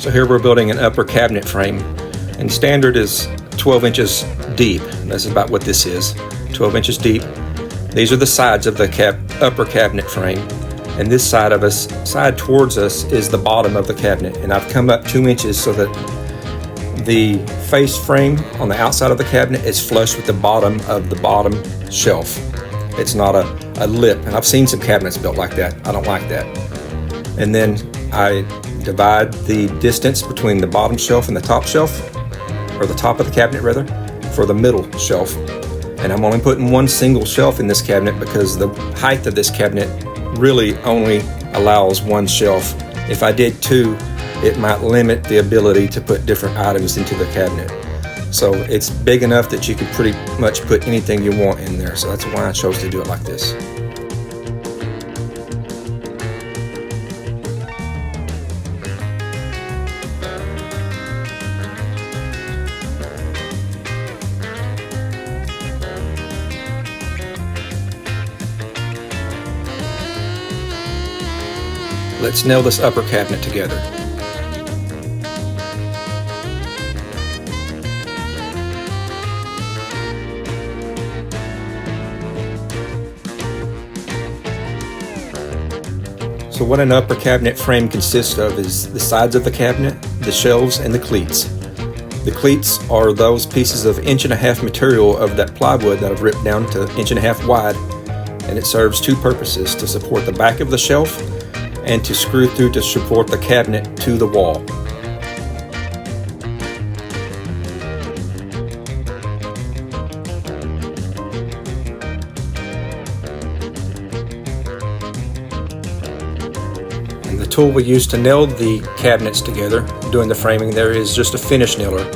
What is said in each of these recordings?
So here we're building an upper cabinet frame, and standard is 12 inches deep. That's about what this is, 12 inches deep. These are the sides of the upper cabinet frame, and this side towards us is the bottom of the cabinet. And I've come up 2 inches so that the face frame on the outside of the cabinet is flush with the bottom of the bottom shelf. It's not a lip, and I've seen some cabinets built like that. I don't like that. And then I divide the distance between the bottom shelf and the top shelf, or the top of the cabinet rather, for the middle shelf. And I'm only putting one single shelf in this cabinet because the height of this cabinet really only allows one shelf. If I did two, it might limit the ability to put different items into the cabinet. So it's big enough that you can pretty much put anything you want in there. So that's why I chose to do it like this. Let's nail this upper cabinet together. So what an upper cabinet frame consists of is the sides of the cabinet, the shelves, and the cleats. The cleats are those pieces of 1.5 inch material of that plywood that I've ripped down to 1.5 inch wide, and it serves two purposes: to support the back of the shelf and to screw through to support the cabinet to the wall. And the tool we use to nail the cabinets together, doing the framing there, is just a finish nailer.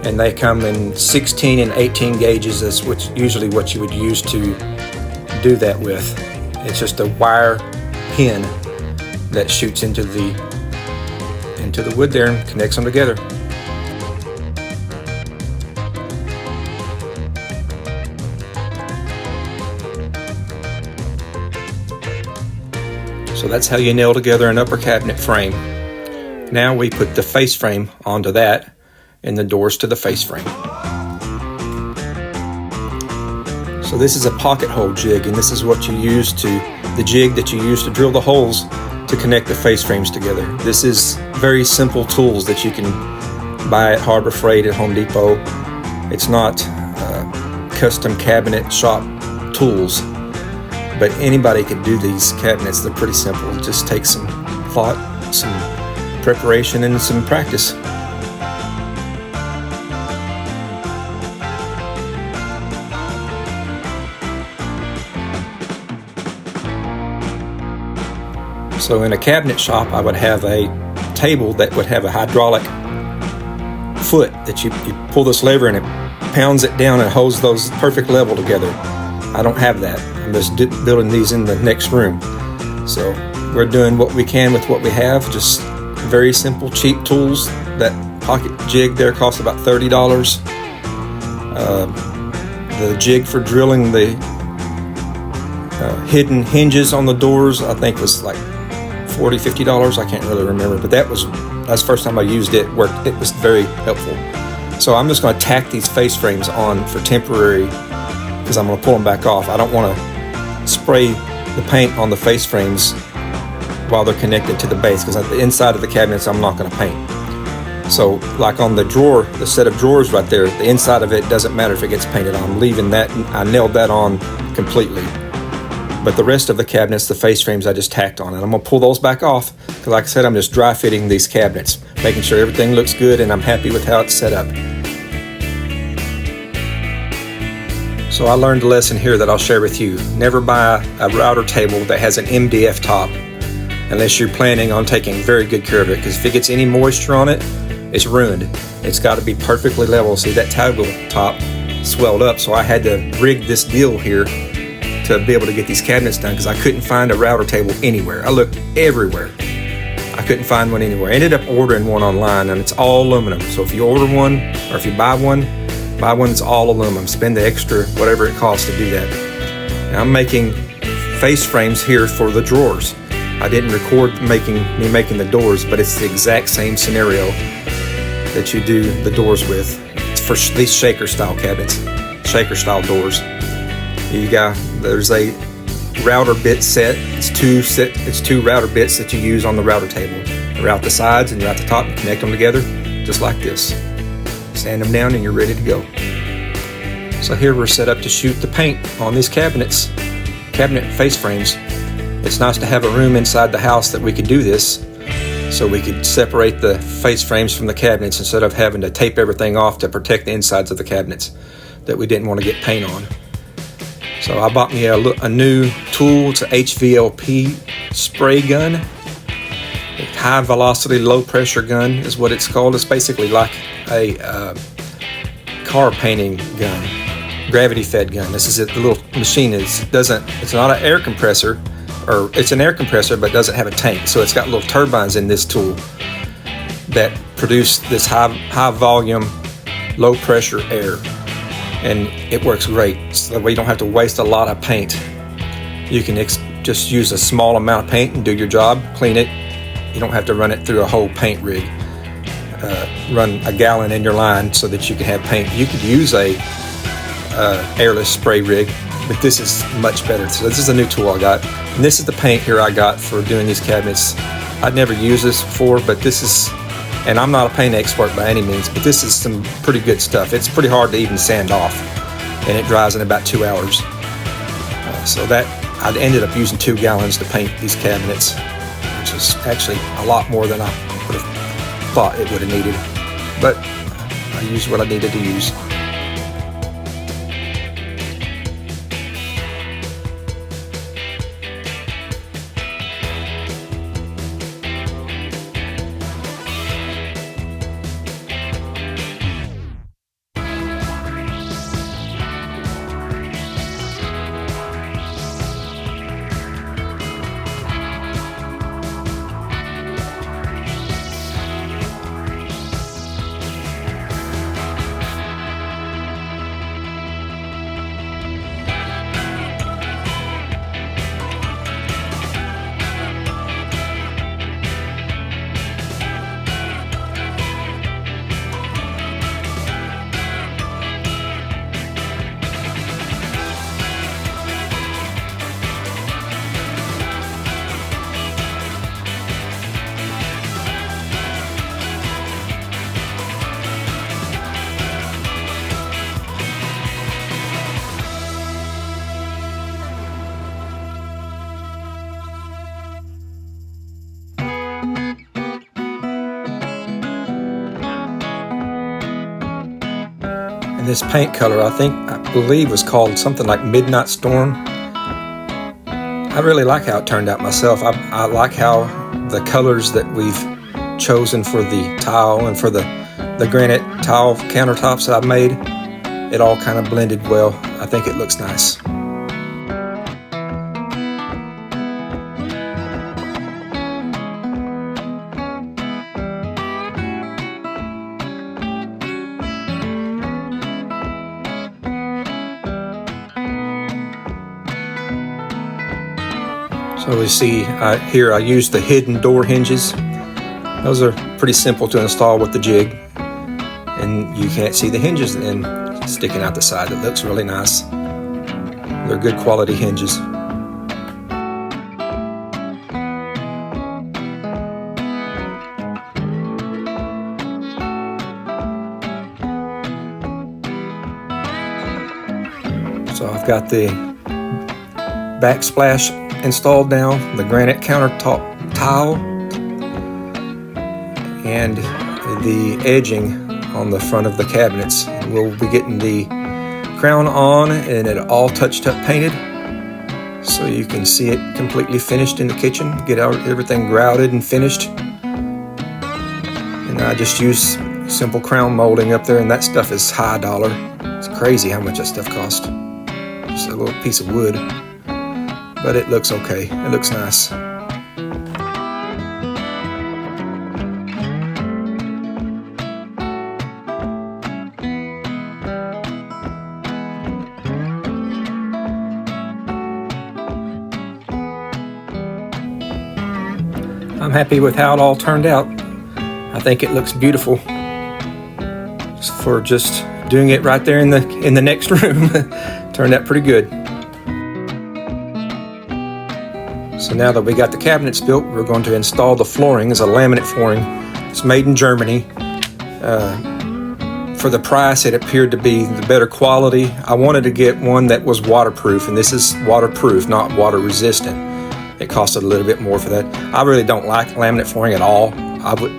And they come in 16 and 18 gauges. That's usually what you would use to do that with. It's just a wire pin that shoots into the wood there and connects them together. So that's how you nail together an upper cabinet frame. Now we put the face frame onto that and the doors to the face frame. So this is a pocket hole jig, and this is what you use the jig that you use to drill the holes to connect the face frames together. This is very simple tools that you can buy at Harbor Freight at Home Depot. It's not custom cabinet shop tools, but anybody could do these cabinets. They're pretty simple. It just takes some thought, some preparation, and some practice. So in a cabinet shop, I would have a table that would have a hydraulic foot that you pull this lever and it pounds it down and holds those perfect level together. I don't have that. I'm just building these in the next room. So we're doing what we can with what we have, just very simple, cheap tools. That pocket jig there costs about $30. The jig for drilling the hidden hinges on the doors, I think was like $40, $50. I can't really remember, but that's the first time I used it. It was very helpful. So I'm just going to tack these face frames on for temporary, because I'm going to pull them back off. I don't want to spray the paint on the face frames while they're connected to the base, because at the inside of the cabinets I'm not going to paint. So like on the drawer, the set of drawers right there, the inside of it doesn't matter if it gets painted on. I'm leaving that. I nailed that on completely. But the rest of the cabinets, the face frames, I just tacked on. And I'm going to pull those back off because, like I said, I'm just dry fitting these cabinets, making sure everything looks good and I'm happy with how it's set up. So I learned a lesson here that I'll share with you. Never buy a router table that has an MDF top unless you're planning on taking very good care of it, because if it gets any moisture on it, it's ruined. It's got to be perfectly level. See, that table top swelled up, so I had to rig this deal here to be able to get these cabinets done, because I couldn't find a router table anywhere. I looked everywhere. I couldn't find one anywhere. I ended up ordering one online, and it's all aluminum. So if you order one, or if you buy one that's all aluminum. Spend the extra whatever it costs to do that. Now I'm making face frames here for the drawers. I didn't record me making the doors, but it's the exact same scenario that you do the doors with. It's for these shaker style cabinets, shaker style doors. There's a router bit set. It's two router bits that you use on the router table. They're out the sides and they're out the top. You connect them together just like this. Sand them down and you're ready to go. So here we're set up to shoot the paint on these cabinet face frames. It's nice to have a room inside the house that we could do this, so we could separate the face frames from the cabinets instead of having to tape everything off to protect the insides of the cabinets that we didn't want to get paint on. So I bought me a new tool. It's a HVLP spray gun. A high velocity, low pressure gun is what it's called. It's basically like a car painting gun, gravity fed gun. This is it. The little machine it's not an air compressor, or it's an air compressor, but doesn't have a tank. So it's got little turbines in this tool that produce this high volume, low pressure air. And it works great. So that way you don't have to waste a lot of paint. You can just use a small amount of paint and do your job, clean it. You don't have to run it through a whole paint rig. Run a gallon in your line so that you can have paint. You could use a airless spray rig, but this is much better. So this is a new tool I got. And this is the paint here I got for doing these cabinets. I'd never used this before, but this is, and I'm not a paint expert by any means, but this is some pretty good stuff. It's pretty hard to even sand off, and it dries in about 2 hours. So that, I ended up using 2 gallons to paint these cabinets, which is actually a lot more than I would have thought it would have needed. But I used what I needed to use. This paint color, I believe was called something like Midnight Storm. I really like how it turned out myself. I like how the colors that we've chosen for the tile and for the granite tile countertops that I've made, it all kind of blended well. I think it looks nice. So we see here I used the hidden door hinges. Those are pretty simple to install with the jig, and you can't see the hinges and sticking out the side. It looks really nice. They're good quality hinges. So I've got the backsplash installed now, the granite countertop tile, and the edging on the front of the cabinets. We'll be getting the crown on and it all touched up painted, so you can see it completely finished in the kitchen. Get everything grouted and finished. And I just use simple crown molding up there, and that stuff is high dollar. It's crazy how much that stuff costs. Just a little piece of wood. But it looks okay. It looks nice. I'm happy with how it all turned out. I think it looks beautiful for just doing it right there in the next room. Turned out pretty good. So now that we got the cabinets built, we're going to install the flooring. It's a laminate flooring. It's made in Germany. For the price, it appeared to be the better quality. I wanted to get one that was waterproof, and this is waterproof, not water resistant. It costed a little bit more for that. I really don't like laminate flooring at all.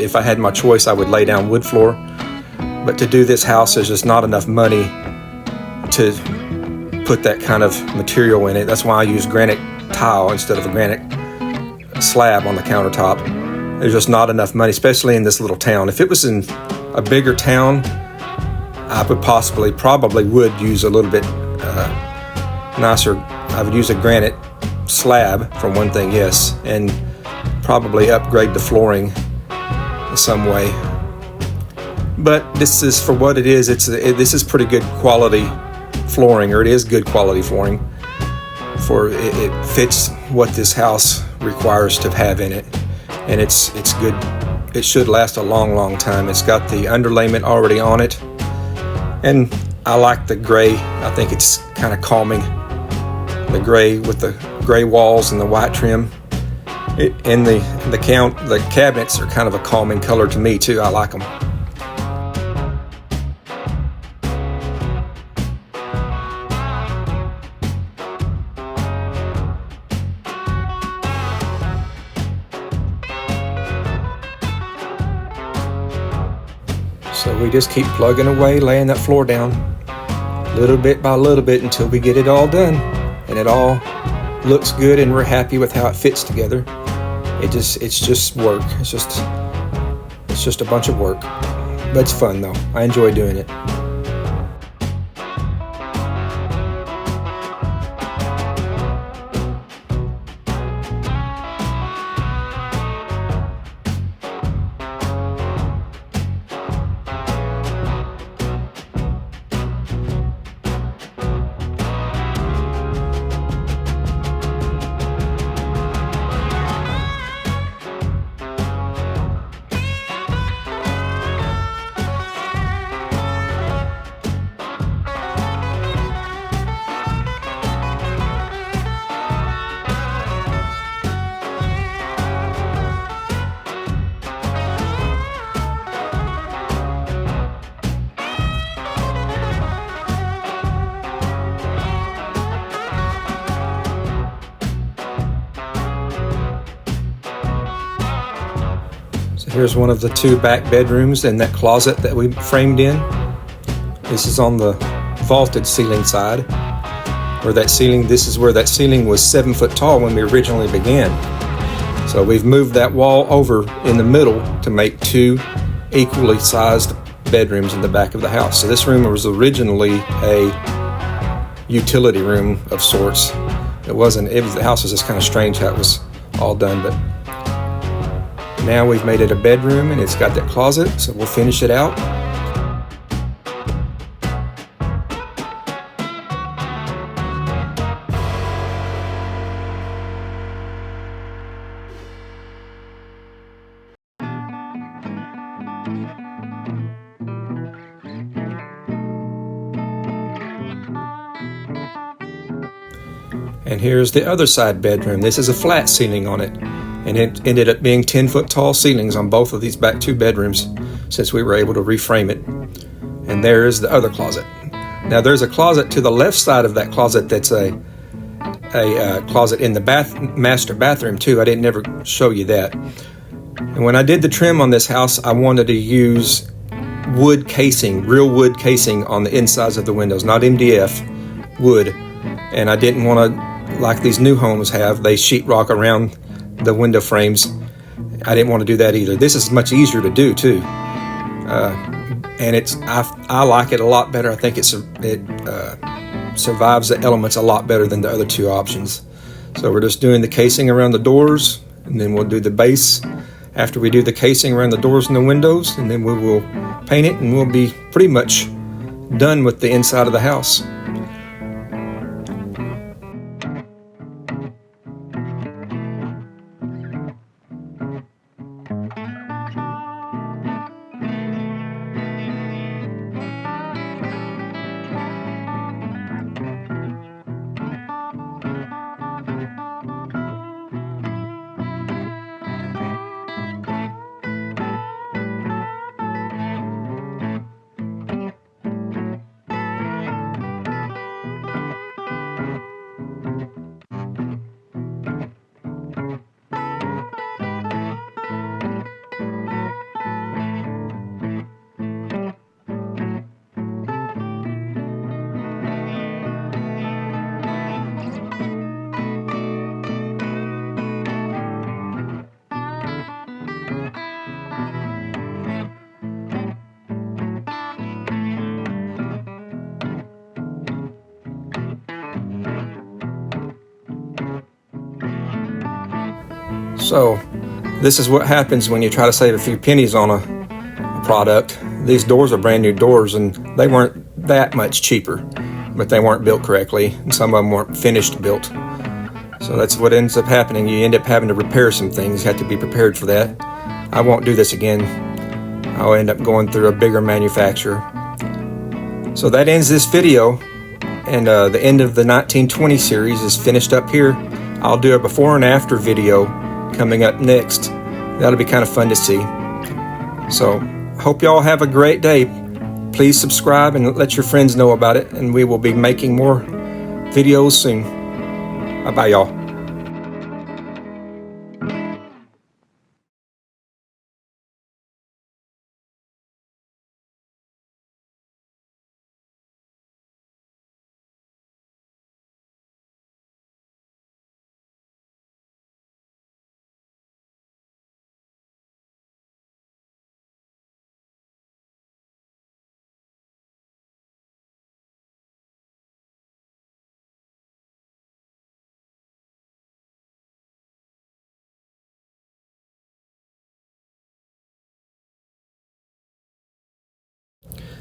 If I had my choice, I would lay down wood floor. But to do this house, there's just not enough money to put that kind of material in it. That's why I use granite tile instead of a granite slab on the countertop. There's just not enough money, especially in this little town. If it was in a bigger town, I would probably would use a little bit nicer. I would use a granite slab for one thing, yes, and probably upgrade the flooring in some way. But this is, for what it is, this is pretty good quality flooring, or it is good quality flooring. For it fits what this house requires to have in it, and it's good. It should last a long time. It's got the underlayment already on it, and I like the gray. I think it's kind of calming. The gray with the gray walls and the white trim. And the cabinets are kind of a calming color to me too. I like them. So we just keep plugging away, laying that floor down, little bit by little bit, until we get it all done, and it all looks good, and we're happy with how it fits together. It's just work. It's just a bunch of work, but it's fun though. I enjoy doing it. Here's one of the two back bedrooms and that closet that we framed in. This is on the vaulted ceiling side, where this is where that ceiling was 7 foot tall when we originally began. So we've moved that wall over in the middle to make two equally sized bedrooms in the back of the house. So this room was originally a utility room of sorts. The house was just kind of strange how it was all done, but now we've made it a bedroom, and it's got that closet, so we'll finish it out. And here's the other side bedroom. This is a flat ceiling on it, and it ended up being 10 foot tall ceilings on both of these back two bedrooms since we were able to reframe it. And there is the other closet. Now there's a closet to the left side of that closet that's a closet in the master bathroom too. I didn't ever show you that. And when I did the trim on this house, I wanted to use wood casing, real wood casing on the insides of the windows, not MDF, wood. And I didn't want to, like these new homes have, they sheetrock around the window frames. I didn't want to do that either. This is much easier to do too, and I like it a lot better. I think it survives the elements a lot better than the other two options. So we're just doing the casing around the doors, and then we'll do the base after we do the casing around the doors and the windows, and then we will paint it, and we'll be pretty much done with the inside of the house. So this is what happens when you try to save a few pennies on a product. These doors are brand new doors, and they weren't that much cheaper, but they weren't built correctly, and some of them weren't finished built. So that's what ends up happening. You end up having to repair some things. You have to be prepared for that. I won't do this again. I'll end up going through a bigger manufacturer. So that ends this video, and the end of the 1920 series is finished up here. I'll do a before and after video coming up next. That'll be kind of fun to see. So hope y'all have a great day. Please subscribe and let your friends know about it, and we will be making more videos soon. Bye-bye, y'all.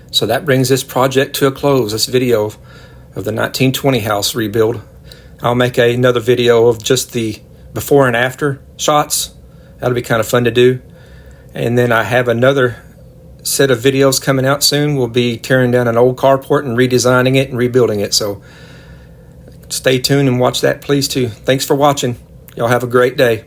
So that brings this project to a close, this video of the 1920 house rebuild. I'll make another video of just the before and after shots. That'll be kind of fun to do. And then I have another set of videos coming out soon. We'll be tearing down an old carport and redesigning it and rebuilding it. So stay tuned and watch that, please, too. Thanks for watching. Y'all have a great day.